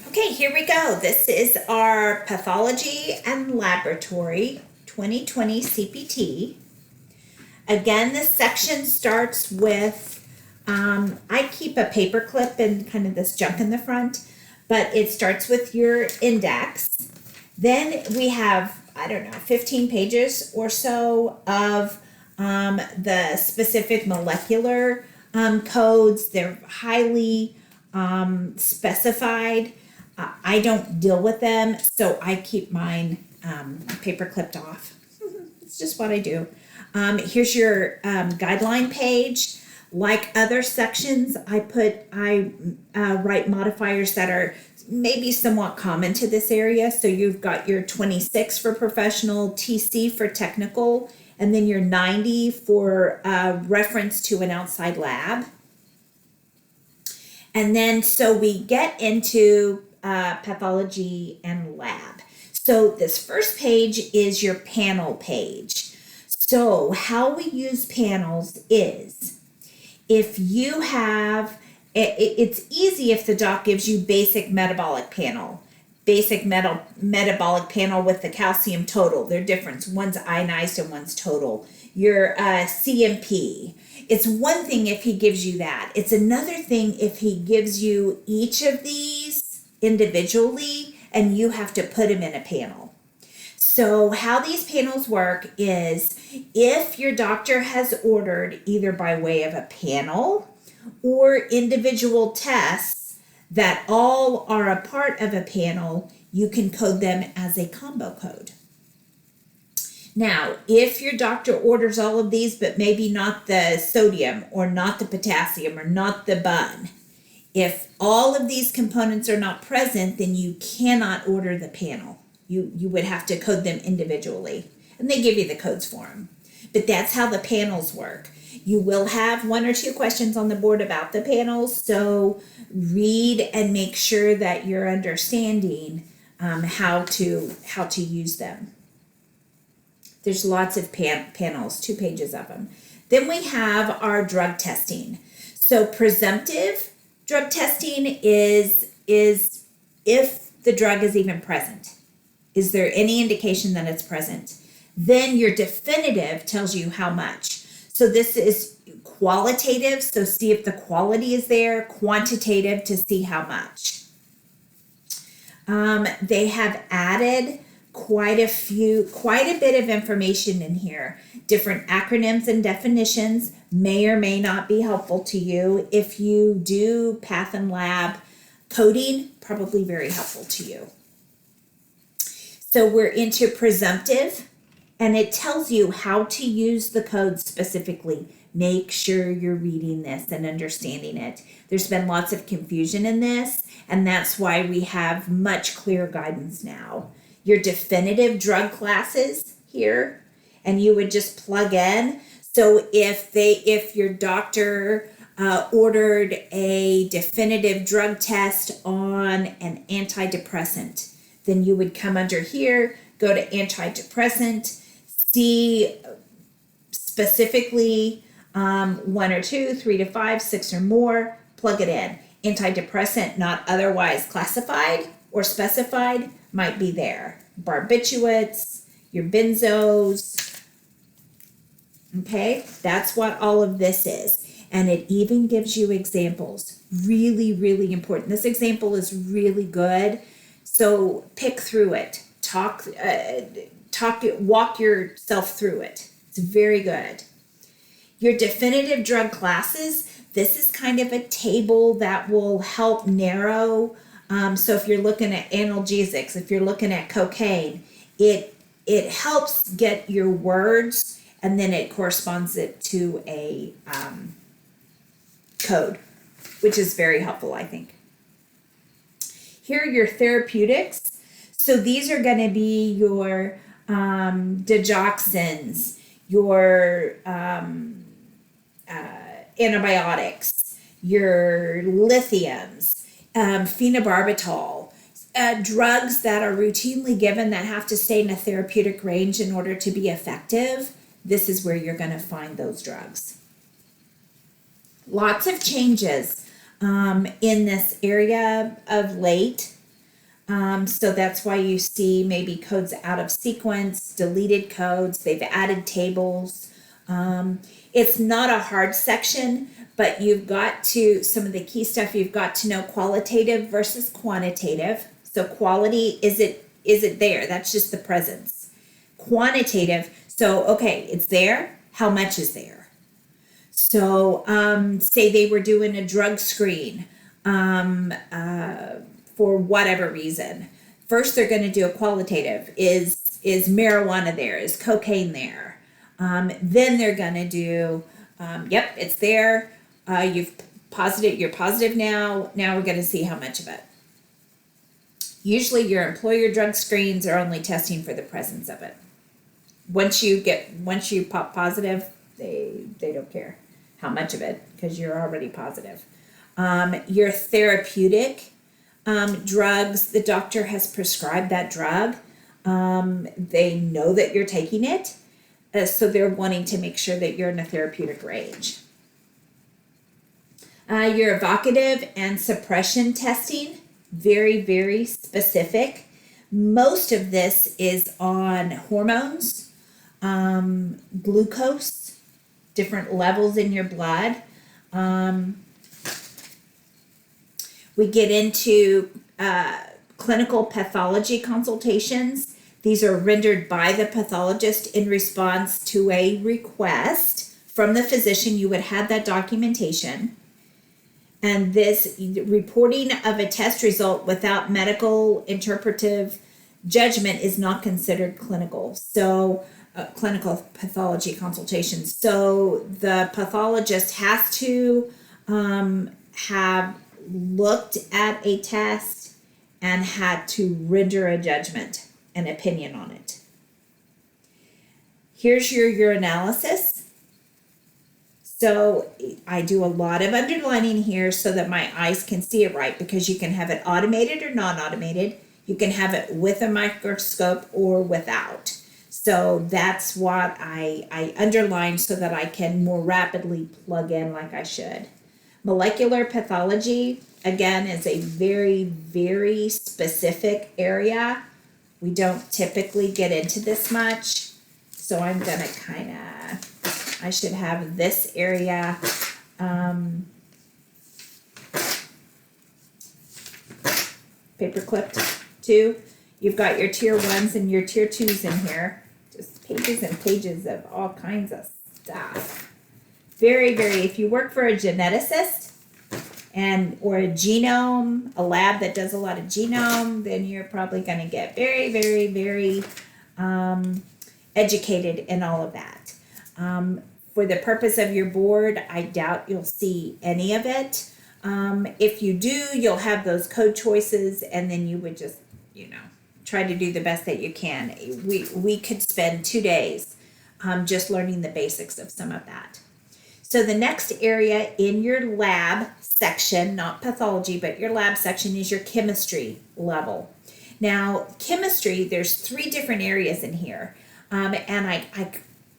Okay, here we go. This is our Pathology and Laboratory 2020 CPT. Again, this section starts with, I keep a paper clip and kind of this junk in the front, but it starts with your index. Then we have, 15 pages or so of the specific molecular codes. They're highly specified. I don't deal with them, so I keep mine paper clipped off. It's just what I do. Here's your guideline page. Like other sections, I write modifiers that are maybe somewhat common to this area. So you've got your 26 for professional, TC for technical, and then your 90 for reference to an outside lab. And then so we get into Pathology and Lab. So this first page is your panel page. So how we use panels is if you have, it's easy if the doc gives you basic metabolic panel. Basic metabolic panel with the calcium total. They're different. One's ionized and one's total. Your CMP. It's one thing if he gives you that. It's another thing if he gives you each of these individually and you have to put them in a panel. So how these panels work is if your doctor has ordered either by way of a panel or individual tests that all are a part of a panel, you can code them as a combo code. Now, if your doctor orders all of these, but maybe not the sodium or not the potassium or not the bun, if all of these components are not present, then you cannot order the panel. You would have to code them individually, and they give you the codes for them. But that's how the panels work. You will have one or two questions on the board about the panels, so read and make sure that you're understanding how to use them. There's lots of panels, 2 pages of them. Then we have our drug testing. So presumptive drug testing is if the drug is even present. Is there any indication that it's present? Then your definitive tells you how much. So this is qualitative, so see if the quality is there. Quantitative to see how much. They have added quite a bit of information in here. Different acronyms and definitions may or may not be helpful to you. If you do Path and Lab coding, probably very helpful to you. So we're into presumptive, and it tells you how to use the code specifically. Make sure you're reading this and understanding it. There's been lots of confusion in this, and that's why we have much clearer guidance now. Your definitive drug classes here, and you would just plug in. So if your doctor ordered a definitive drug test on an antidepressant, then you would come under here, go to antidepressant, see specifically 1 or 2, 3 to 5, 6 or more, plug it in. Antidepressant not otherwise classified or specified might be there. Barbiturates, your benzos. Okay, that's what all of this is. And it even gives you examples. Really, really important. This example is really good. So pick through it. Walk yourself through it. It's very good. Your definitive drug classes, this is kind of a table that will help narrow. So if you're looking at analgesics, if you're looking at cocaine, it helps get your words, and then it corresponds it to a code, which is very helpful, I think. Here are your therapeutics. So these are going to be your digoxins, your antibiotics, your lithiums, phenobarbital, drugs that are routinely given that have to stay in a therapeutic range in order to be effective. This is where you're going to find those drugs. Lots of changes in this area of late. So that's why you see maybe codes out of sequence, deleted codes, they've added tables. It's not a hard section, but you've got to, some of the key stuff, you've got to know qualitative versus quantitative. So quality, is it there? That's just the presence. Quantitative, so okay, it's there. How much is there? So say they were doing a drug screen for whatever reason. First, they're going to do a qualitative. Is marijuana there? Is cocaine there? Then they're going to do, yep, it's there. You're positive now. Now we're going to see how much of it. Usually your employer drug screens are only testing for the presence of it. Once you pop positive, they don't care how much of it, because you're already positive. Your therapeutic drugs, the doctor has prescribed that drug. They know that you're taking it, so they're wanting to make sure that you're in a therapeutic range. Your evocative and suppression testing, very, very specific. Most of this is on hormones, glucose, different levels in your blood. We get into clinical pathology consultations. These are rendered by the pathologist in response to a request from the physician. You would have that documentation. And this reporting of a test result without medical interpretive judgment is not considered clinical. So clinical pathology consultations. So the pathologist has to have looked at a test and had to render a judgment, an opinion on it. Here's your urinalysis. So I do a lot of underlining here so that my eyes can see it right, because you can have it automated or non-automated. You can have it with a microscope or without. So that's what I underline so that I can more rapidly plug in like I should. Molecular pathology, again, is a very, very specific area. We don't typically get into this much. So I'm going to I should have this area paper clipped too. You've got your tier 1s and your tier 2s in here. Just pages and pages of all kinds of stuff. Very, very, if you work for a geneticist or a genome, a lab that does a lot of genome, then you're probably going to get very, very, very educated in all of that. For the purpose of your board, I doubt you'll see any of it. If you do, you'll have those code choices, and then you would just, try to do the best that you can. We could spend 2 days just learning the basics of some of that. So the next area in your lab section, not pathology, but your lab section, is your chemistry level. Now, chemistry, there's 3 different areas in here, and I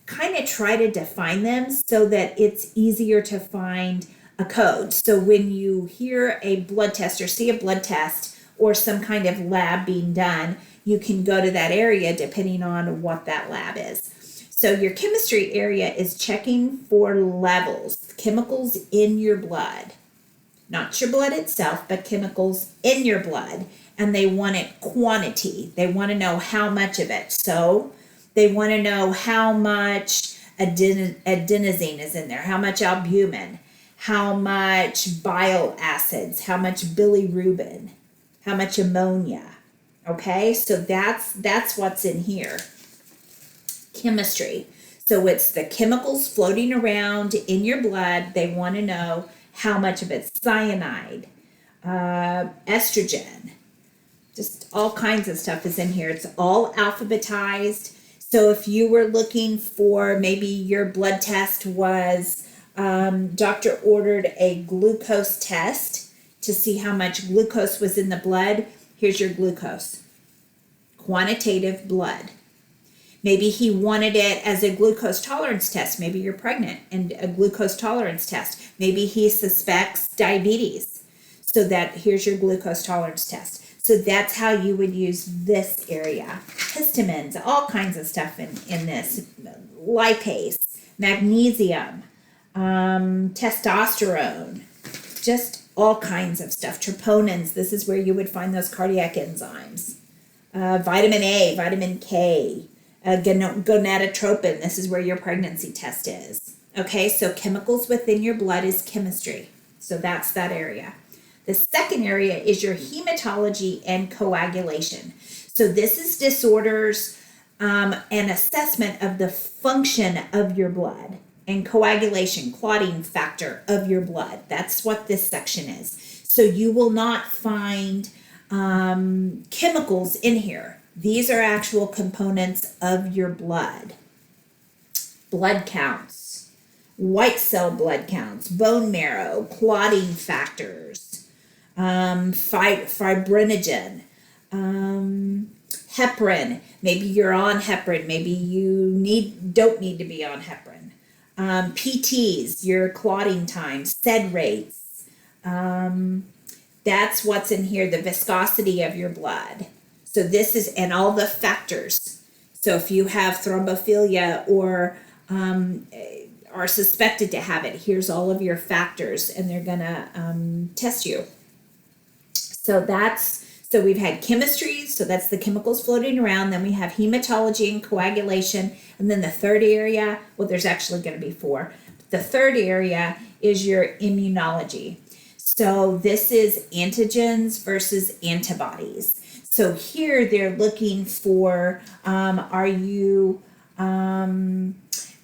kind of try to define them so that it's easier to find a code. So when you hear a blood test or see a blood test or some kind of lab being done, you can go to that area depending on what that lab is. So your chemistry area is checking for levels, chemicals in your blood. Not your blood itself, but chemicals in your blood. And they want it quantity. They want to know how much of it. So they want to know how much adenosine is in there, how much albumin, how much bile acids, how much bilirubin, how much ammonia. Okay, so that's what's in here. Chemistry. So it's the chemicals floating around in your blood. They want to know how much of it's cyanide, estrogen, just all kinds of stuff is in here. It's all alphabetized. So if you were looking for, maybe your blood test was, doctor ordered a glucose test to see how much glucose was in the blood. Here's your glucose. Quantitative blood. Maybe he wanted it as a glucose tolerance test. Maybe you're pregnant and a glucose tolerance test. Maybe he suspects diabetes. So that here's your glucose tolerance test. So that's how you would use this area. Histamines, all kinds of stuff in this. Lipase, magnesium, testosterone, just all kinds of stuff. Troponins, this is where you would find those cardiac enzymes. Vitamin A, vitamin K, gonadotropin, this is where your pregnancy test is. Okay, so chemicals within your blood is chemistry. So that's that area. The second area is your hematology and coagulation. So this is disorders and assessment of the function of your blood, and coagulation, clotting factor of your blood. That's what this section is. So you will not find chemicals in here. These are actual components of your blood. Blood counts, white cell blood counts, bone marrow, clotting factors, fibrinogen, heparin. Maybe you're on heparin. Maybe you don't need to be on heparin. PTs, your clotting time, sed rates. That's what's in here, the viscosity of your blood. So this is, and all the factors. So if you have thrombophilia or are suspected to have it, here's all of your factors, and they're gonna test you. So we've had chemistry, so that's the chemicals floating around. Then we have hematology and coagulation. And then the third area, well, there's actually going to be four. The third area is your immunology. So this is antigens versus antibodies. So here they're looking for, are you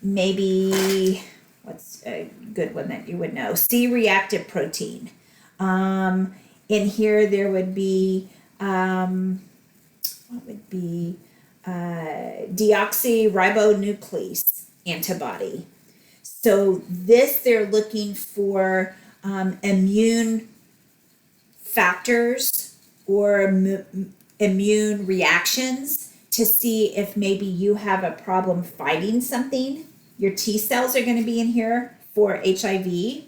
maybe, what's a good one that you would know? C-reactive protein. In here there would be, deoxyribonuclease antibody. So this, they're looking for immune factors or immune reactions to see if maybe you have a problem fighting something. Your T cells are going to be in here for HIV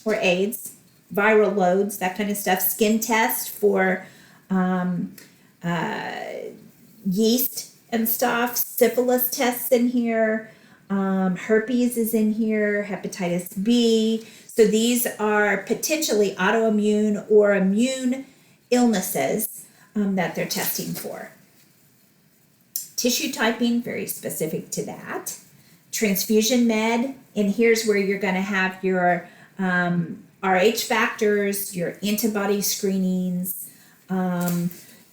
or AIDS, viral loads, that kind of stuff. Skin test for yeast and stuff. Syphilis tests in here. Herpes is in here. Hepatitis B. So these are potentially autoimmune or immune illnesses that they're testing for. Tissue typing, very specific to that. Transfusion med, and here's where you're going to have your RH factors, your antibody screenings,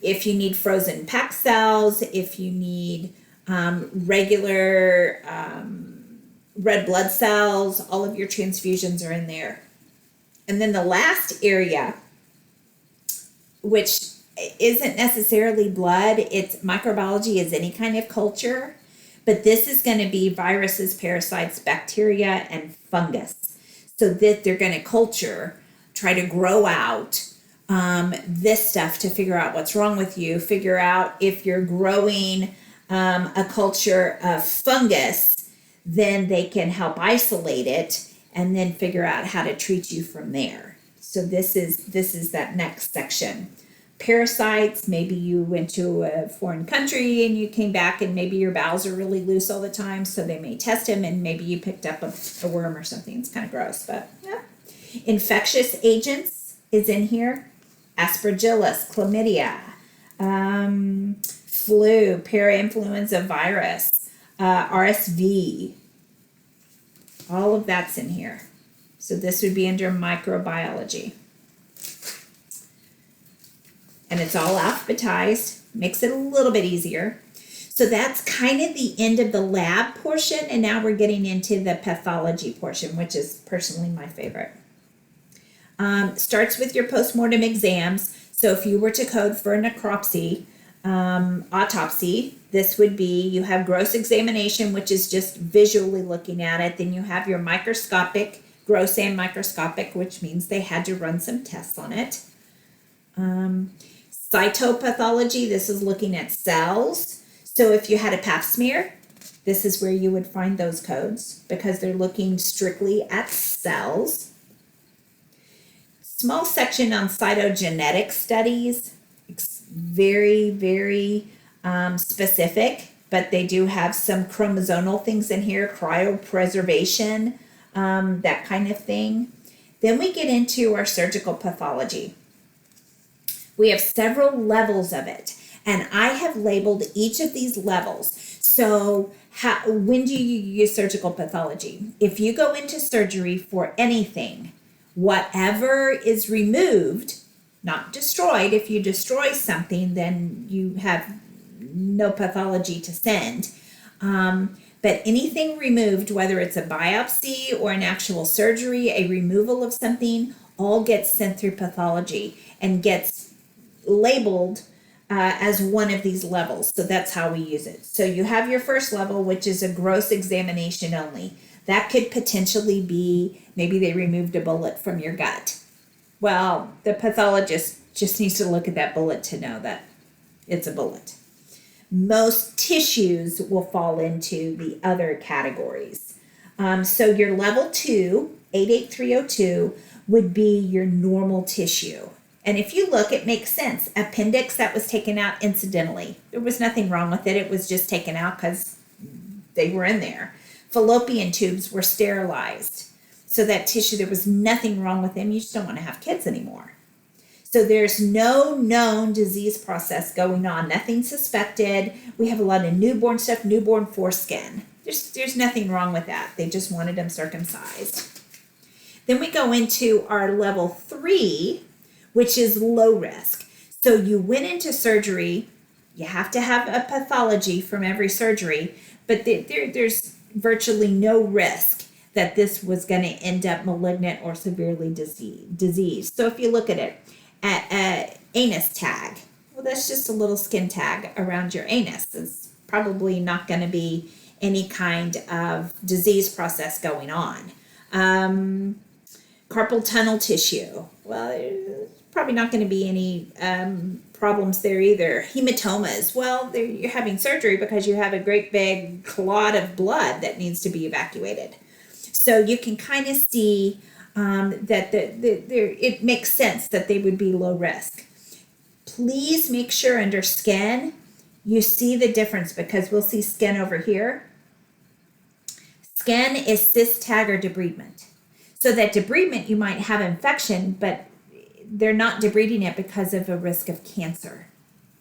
if you need frozen packed cells, if you need regular red blood cells, all of your transfusions are in there. And then the last area, which isn't necessarily blood, it's microbiology, is any kind of culture, but this is going to be viruses, parasites, bacteria, and fungus. So that they're going to culture, try to grow out this stuff to figure out what's wrong with you, figure out if you're growing a culture of fungus, then they can help isolate it and then figure out how to treat you from there. So this is that next section. Parasites, maybe you went to a foreign country and you came back and maybe your bowels are really loose all the time, so they may test them and maybe you picked up a worm or something. It's kind of gross, but yeah. Infectious agents is in here. Aspergillus, chlamydia, flu, parainfluenza virus, RSV. All of that's in here. So this would be under microbiology. And it's all alphabetized, makes it a little bit easier. So that's kind of the end of the lab portion, and now we're getting into the pathology portion, which is personally my favorite. Starts with your postmortem exams. So if you were to code for a necropsy, autopsy, this would be, you have gross examination, which is just visually looking at it. Then you have your microscopic, gross and microscopic, which means they had to run some tests on it. Cytopathology, this is looking at cells. So if you had a pap smear, this is where you would find those codes because they're looking strictly at cells. Small section on cytogenetic studies, very, very specific, but they do have some chromosomal things in here, cryopreservation, that kind of thing. Then we get into our surgical pathology. We have several levels of it, and I have labeled each of these levels. So when do you use surgical pathology? If you go into surgery for anything, whatever is removed, not destroyed. If you destroy something, then you have no pathology to send. But anything removed, whether it's a biopsy or an actual surgery, a removal of something, all gets sent through pathology and gets labeled as one of these levels. So that's how we use it. So you have your first level, which is a gross examination only. That could potentially be maybe they removed a bullet from your gut. Well, the pathologist just needs to look at that bullet to know that it's a bullet. Most tissues will fall into the other categories. So your level 2, 88302, would be your normal tissue. And if you look, it makes sense. Appendix that was taken out incidentally. There was nothing wrong with it. It was just taken out because they were in there. Fallopian tubes were sterilized. So that tissue, there was nothing wrong with them. You just don't want to have kids anymore. So there's no known disease process going on, nothing suspected. We have a lot of newborn stuff, newborn foreskin. There's nothing wrong with that. They just wanted them circumcised. Then we go into our level 3, which is low risk. So you went into surgery. You have to have a pathology from every surgery, but there's virtually no risk that this was going to end up malignant or severely diseased. So if you look at it, anus tag, well, that's just a little skin tag around your anus. It's probably not going to be any kind of disease process going on. Carpal tunnel tissue, well, there's probably not going to be any problems there either. Hematomas, well, you're having surgery because you have a great big clot of blood that needs to be evacuated. So you can kind of see that it makes sense that they would be low risk. Please make sure under skin you see the difference, because we'll see skin over here. Skin is cyst, tag, or debridement. So that debridement, you might have infection, but they're not debriding it because of a risk of cancer.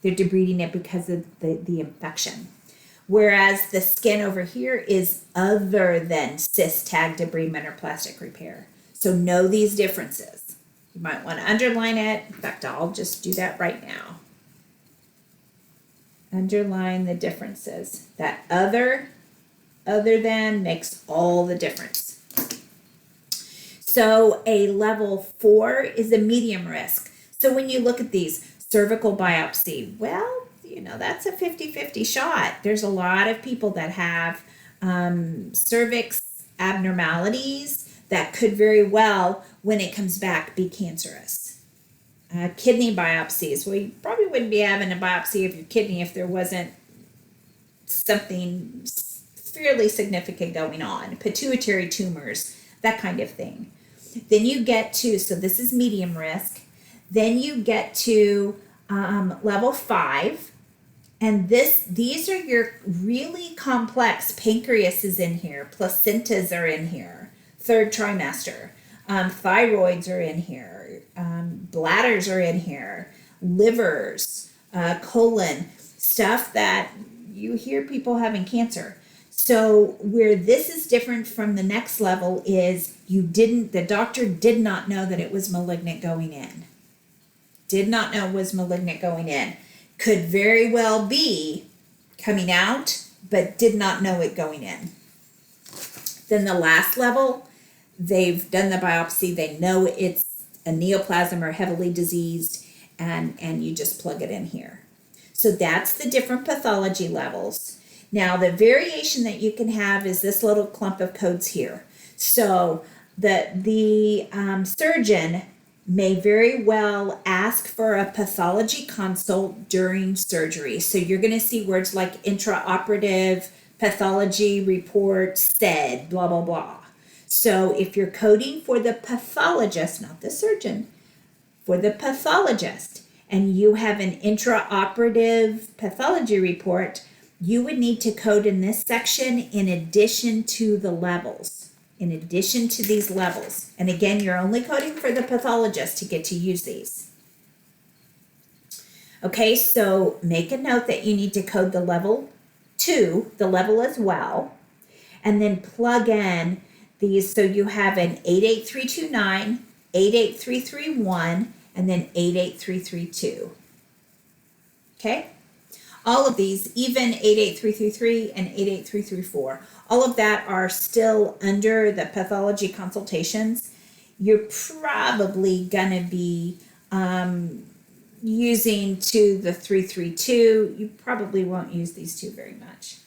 They're debriding it because of the infection. Whereas the skin over here is other than cyst, tag, debridement, or plastic repair. So know these differences. You might want to underline it. In fact, I'll just do that right now. Underline the differences. That other than makes all the difference. So a level 4 is a medium risk. So when you look at these, cervical biopsy, well, that's a 50-50 shot. There's a lot of people that have cervix abnormalities that could very well, when it comes back, be cancerous. Kidney biopsies, well, you probably wouldn't be having a biopsy of your kidney if there wasn't something fairly significant going on. Pituitary tumors, that kind of thing. Then you get to, so this is medium risk. Then you get to level 5. And these are your really complex. Pancreas is in here. Placentas are in here. Third trimester. Thyroids are in here. Bladders are in here. Livers, colon, stuff that you hear people having cancer. So where this is different from the next level is the doctor did not know that it was malignant going in. Did not know it was malignant going in. Could very well be coming out, but did not know it going in. Then the last level, they've done the biopsy. They know it's a neoplasm or heavily diseased, and you just plug it in here. So that's the different pathology levels. Now, the variation that you can have is this little clump of codes here. So the surgeon may very well ask for a pathology consult during surgery. So you're going to see words like intraoperative, pathology report said, blah, blah, blah. So if you're coding for the pathologist, not the surgeon, for the pathologist, and you have an intraoperative pathology report, you would need to code in this section in addition to the levels, in addition to these levels. And again, you're only coding for the pathologist to get to use these. Okay, so make a note that you need to code the level 2, the level as well, and then plug in these. So you have an 88329, 88331, and then 88332. Okay? All of these, even 88333 and 88334, all of that are still under the pathology consultations. You're probably going to be using to the 332. You probably won't use these two very much.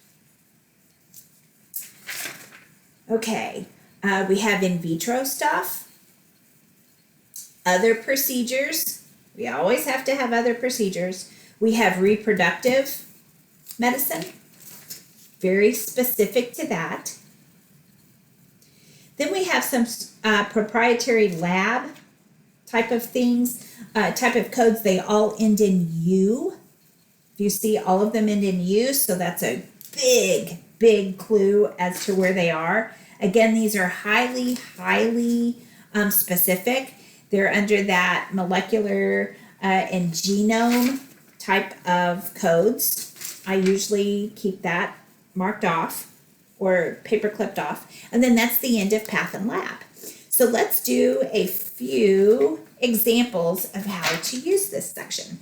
Okay, we have in vitro stuff, other procedures. We always have to have other procedures. We have reproductive medicine, very specific to that. Then we have some proprietary lab type of things, type of codes. They all end in U. You see all of them end in U, so that's a big clue as to where they are. Again, these are highly specific. They're under that molecular and genome type of codes. I usually keep that marked off or paper clipped off. And then that's the end of Path and Lab. So let's do a few examples of how to use this section.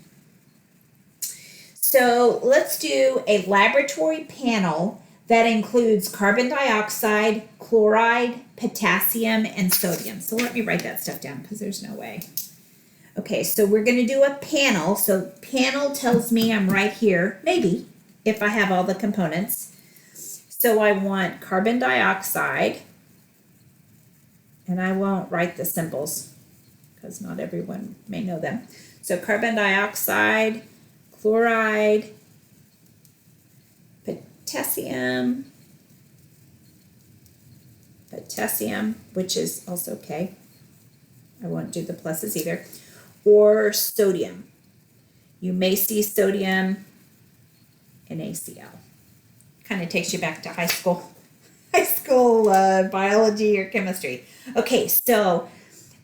So let's do a laboratory panel that includes carbon dioxide, chloride, potassium, and sodium. So let me write that stuff down because there's no way. Okay, so we're going to do a panel. So panel tells me I'm right here, maybe, if I have all the components. So I want carbon dioxide, and I won't write the symbols because not everyone may know them. So carbon dioxide, chloride, potassium, which is also okay. I won't do the pluses either. Or sodium. You may see sodium in ACL. Kind of takes you back to high school biology or chemistry. Okay, so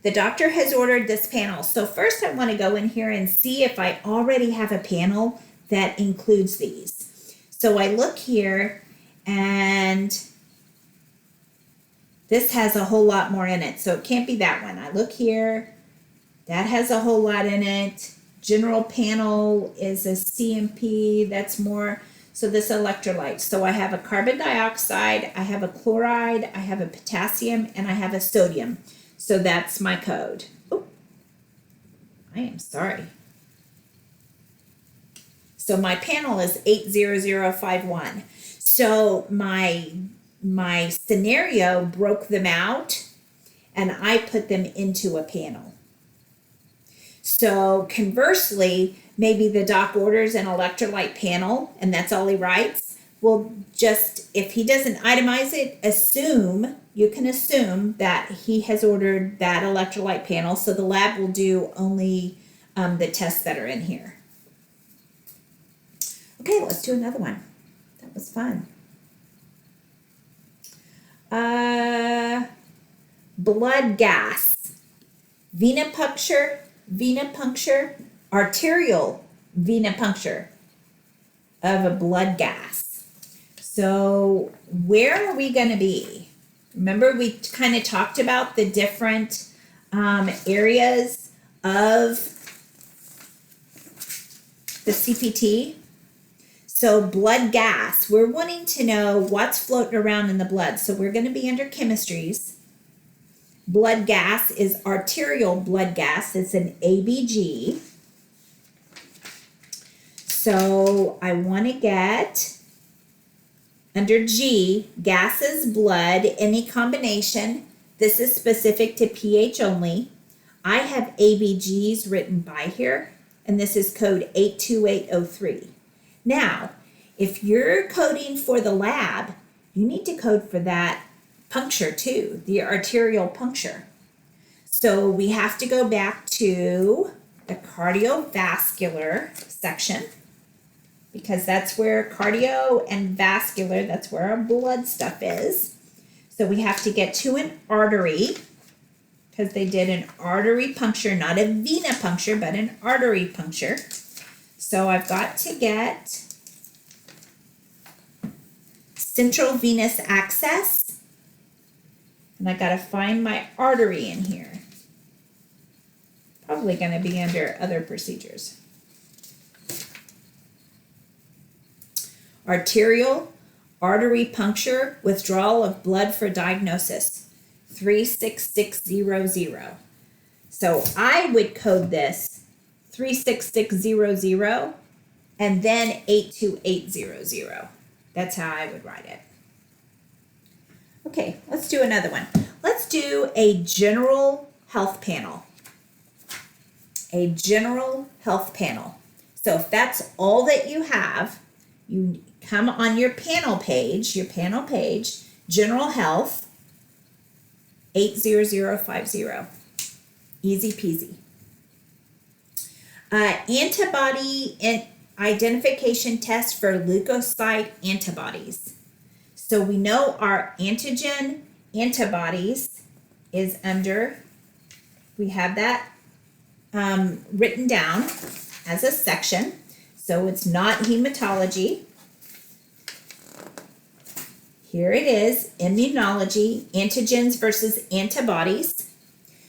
the doctor has ordered this panel. So first I want to go in here and see if I already have a panel that includes these. So I look here and this has a whole lot more in it. So it can't be that one. I look here, that has a whole lot in it. General panel is a CMP, that's more. So this electrolyte. So I have a carbon dioxide, I have a chloride, I have a potassium, and I have a sodium. So that's my code. Oh, I am sorry. So my panel is 80051. So my scenario broke them out and I put them into a panel. So conversely, maybe the doc orders an electrolyte panel and that's all he writes. Well, just if he doesn't itemize it, you can assume that he has ordered that electrolyte panel. So the lab will do only the tests that are in here. Okay, let's do another one. That was fun. Blood gas, venipuncture, arterial venipuncture of a blood gas. So where are we going to be? Remember we kind of talked about the different areas of the CPT. So blood gas, we're wanting to know what's floating around in the blood. So we're going to be under chemistries. Blood gas is arterial blood gas. It's an ABG. So I want to get under G, gases, blood, any combination. This is specific to pH only. I have ABGs written by here, and this is code 82803. Now, if you're coding for the lab, you need to code for that puncture too, the arterial puncture. So we have to go back to the cardiovascular section, because that's where cardio and vascular, that's where our blood stuff is. So we have to get to an artery, because they did an artery puncture, not a vena puncture, but an artery puncture. So I've got to get central venous access, and I got to find my artery in here. Probably going to be under other procedures. Arterial artery puncture, withdrawal of blood for diagnosis, 36600. So I would code this 36600 and then 82800. That's how I would write it. Okay, let's do another one. Let's do a general health panel. A general health panel. So if that's all that you have, you come on your panel page, general health, 80050. Easy peasy. Antibody identification test for leukocyte antibodies. So we know our antigen antibodies is under, we have that written down as a section. So it's not hematology. Here it is, immunology, antigens versus antibodies.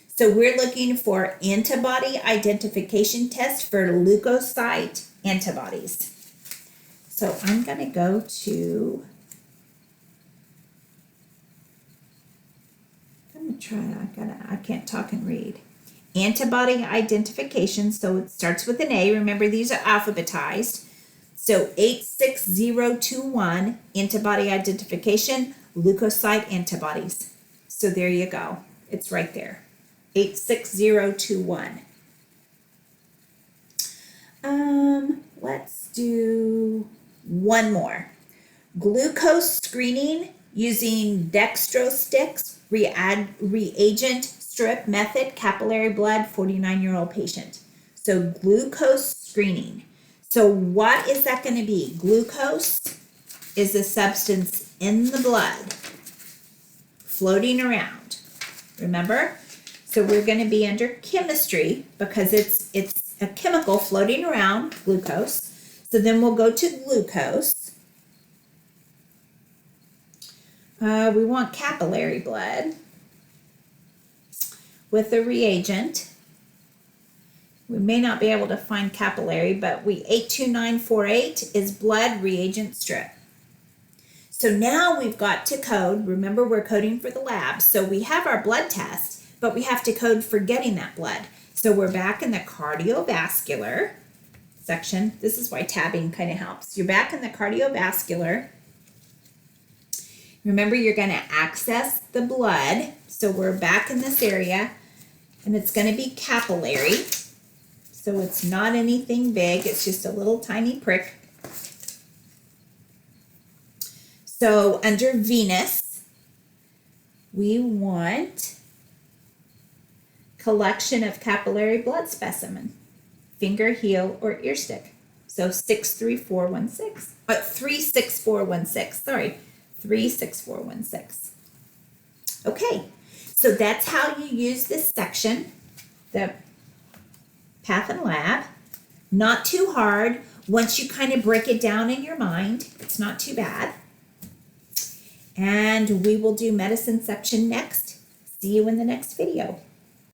So we're looking for antibody identification test for leukocyte antibodies. So I'm going to go to, I can't talk and read. Antibody identification, so it starts with an A. Remember, these are alphabetized. So 86021, antibody identification, leukocyte antibodies. So there you go. It's right there. 86021. Let's do one more. Glucose screening using dextro sticks, reagent strip method, capillary blood, 49-year-old patient. So glucose screening. So what is that going to be? Glucose is a substance in the blood floating around. Remember? So we're going to be under chemistry because it's a chemical floating around, glucose. So then we'll go to glucose. We want capillary blood with a reagent. We may not be able to find capillary, but 82948 is blood reagent strip. So now we've got to code. Remember, we're coding for the lab. So we have our blood test, but we have to code for getting that blood. So we're back in the cardiovascular section. This is why tabbing kind of helps. You're back in the cardiovascular. Remember, you're going to access the blood. So we're back in this area, and it's going to be capillary. So it's not anything big. It's just a little tiny prick. So under venous, we want collection of capillary blood specimen, finger, heel, or ear stick. So 36416. Sorry, 36416. Okay, so that's how you use this section, the Path and Lab. Not too hard. Once you kind of break it down in your mind, it's not too bad. And we will do medicine section next. See you in the next video.